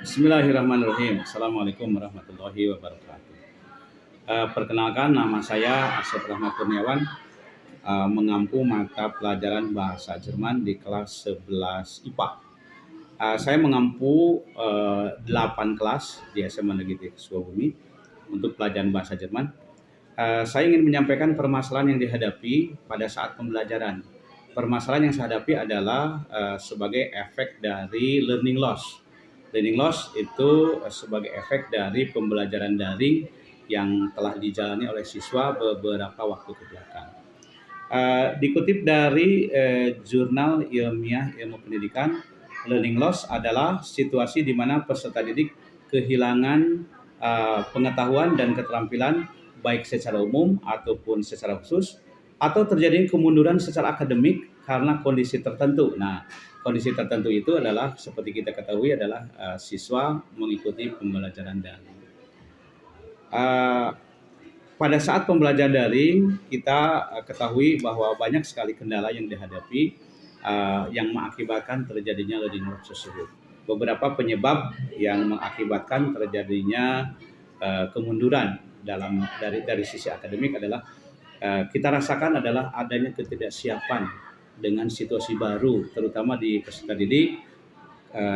Bismillahirrahmanirrahim. Assalamualaikum warahmatullahi wabarakatuh. Perkenalkan, nama saya Asep Rahmat Kurniawan, mengampu mata pelajaran bahasa Jerman di kelas 11 IPA. Saya mengampu 8 kelas di SMA Negeri Sukabumi untuk pelajaran bahasa Jerman. Saya ingin menyampaikan permasalahan yang dihadapi pada saat pembelajaran. Permasalahan yang saya hadapi adalah sebagai efek dari learning loss. Learning loss itu sebagai efek dari pembelajaran daring yang telah dijalani oleh siswa beberapa waktu ke belakang. Dikutip dari jurnal ilmiah ilmu pendidikan, learning loss adalah situasi di mana peserta didik kehilangan pengetahuan dan keterampilan baik secara umum ataupun secara khusus, atau terjadi kemunduran secara akademik karena kondisi tertentu. Nah, kondisi tertentu itu adalah seperti kita ketahui adalah siswa mengikuti pembelajaran daring. Pada saat pembelajaran daring, kita ketahui bahwa banyak sekali kendala yang dihadapi yang mengakibatkan terjadinya learning loss tersebut. Beberapa penyebab yang mengakibatkan terjadinya kemunduran dari sisi akademik adalah kita rasakan adalah adanya ketidaksiapan dengan situasi baru, terutama di peserta didik.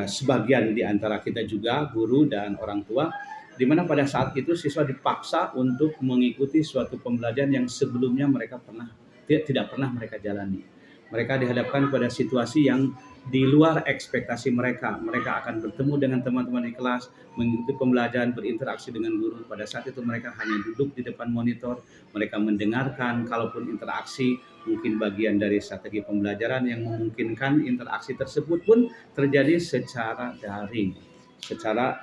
Sebagian di antara kita juga guru dan orang tua, di mana pada saat itu siswa dipaksa untuk mengikuti suatu pembelajaran yang sebelumnya mereka tidak pernah mereka jalani. Mereka dihadapkan pada situasi yang di luar ekspektasi mereka. Mereka akan bertemu dengan teman-teman di kelas, mengikuti pembelajaran, berinteraksi dengan guru. Pada saat itu mereka hanya duduk di depan monitor, mereka mendengarkan, kalaupun interaksi mungkin bagian dari strategi pembelajaran yang memungkinkan interaksi tersebut pun terjadi secara daring, secara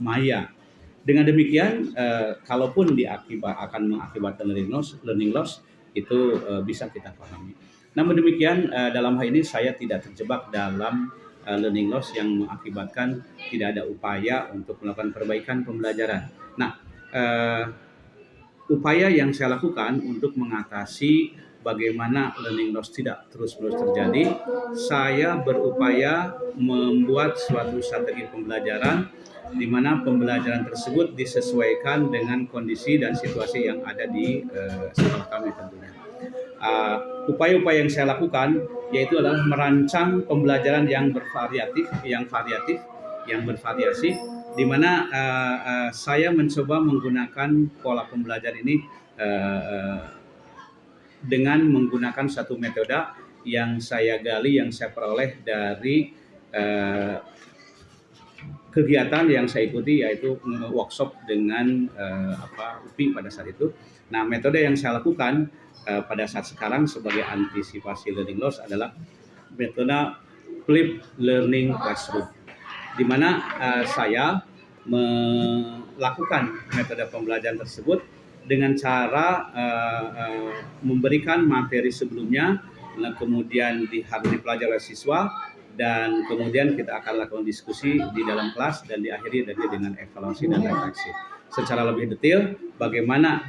maya. Dengan demikian, kalaupun akan mengakibatkan learning loss itu bisa kita pahami. Namun demikian, dalam hal ini saya tidak terjebak dalam learning loss yang mengakibatkan tidak ada upaya untuk melakukan perbaikan pembelajaran. Nah, upaya yang saya lakukan untuk mengatasi bagaimana learning loss tidak terus-menerus terjadi, saya berupaya membuat suatu strategi pembelajaran di mana pembelajaran tersebut disesuaikan dengan kondisi dan situasi yang ada di sekolah kami tentunya. Upaya-upaya yang saya lakukan yaitu adalah merancang pembelajaran yang variatif, yang bervariasi, di mana saya mencoba menggunakan pola pembelajaran ini dengan menggunakan satu metode yang saya gali, yang saya peroleh dari kegiatan yang saya ikuti, yaitu workshop dengan UPI pada saat itu. Nah, metode yang saya lakukan pada saat sekarang sebagai antisipasi learning loss adalah metode flipped learning classroom, di mana saya melakukan metode pembelajaran tersebut dengan cara memberikan materi sebelumnya, kemudian harus dipelajari oleh siswa, dan kemudian kita akan lakukan diskusi di dalam kelas dan diakhiri dengan evaluasi dan refleksi. Secara lebih detail, bagaimana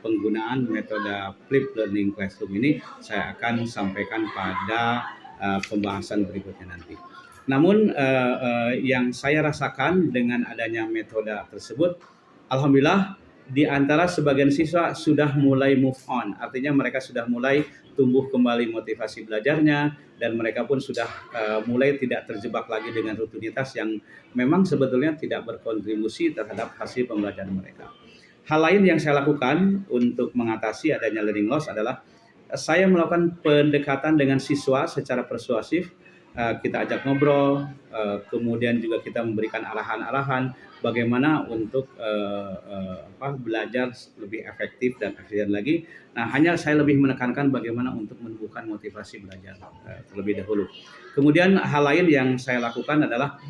penggunaan metode flipped learning classroom ini saya akan sampaikan pada pembahasan berikutnya nanti. Namun yang saya rasakan dengan adanya metode tersebut, alhamdulillah di antara sebagian siswa sudah mulai move on, artinya mereka sudah mulai tumbuh kembali motivasi belajarnya, dan mereka pun sudah mulai tidak terjebak lagi dengan rutinitas yang memang sebetulnya tidak berkontribusi terhadap hasil pembelajaran mereka. Hal lain yang saya lakukan untuk mengatasi adanya learning loss adalah saya melakukan pendekatan dengan siswa secara persuasif. Kita ajak ngobrol, kemudian juga kita memberikan arahan-arahan bagaimana untuk belajar lebih efektif dan efisien lagi. Nah, hanya saya lebih menekankan bagaimana untuk menumbuhkan motivasi belajar terlebih dahulu. Kemudian hal lain yang saya lakukan adalah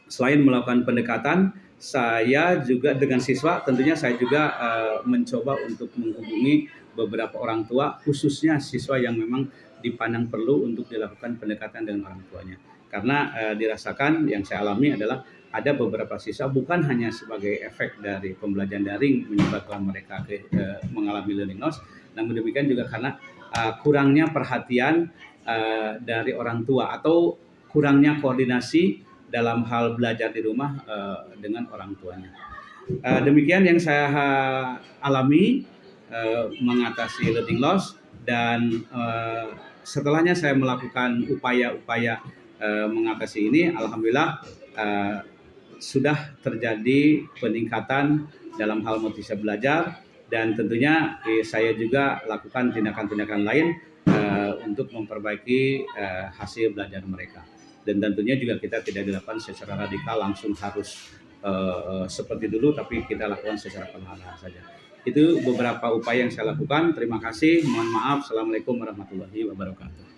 selain melakukan pendekatan, saya juga dengan siswa tentunya saya juga mencoba untuk menghubungi beberapa orang tua, khususnya siswa yang memang dipandang perlu untuk dilakukan pendekatan dengan orang tuanya. Karena dirasakan yang saya alami adalah ada beberapa siswa bukan hanya sebagai efek dari pembelajaran daring menyebabkan mereka mengalami learning loss, namun demikian juga karena kurangnya perhatian dari orang tua, atau kurangnya koordinasi dalam hal belajar di rumah dengan orang tuanya. Demikian yang saya alami mengatasi learning loss, dan setelahnya saya melakukan upaya-upaya mengatasi ini, alhamdulillah sudah terjadi peningkatan dalam hal motivasi belajar, dan tentunya saya juga lakukan tindakan-tindakan lain untuk memperbaiki hasil belajar mereka. Dan tentunya juga kita tidak dilakukan secara radikal langsung harus seperti dulu, tapi kita lakukan secara perlahan saja. Itu beberapa upaya yang saya lakukan. Terima kasih. Mohon maaf. Assalamualaikum warahmatullahi wabarakatuh.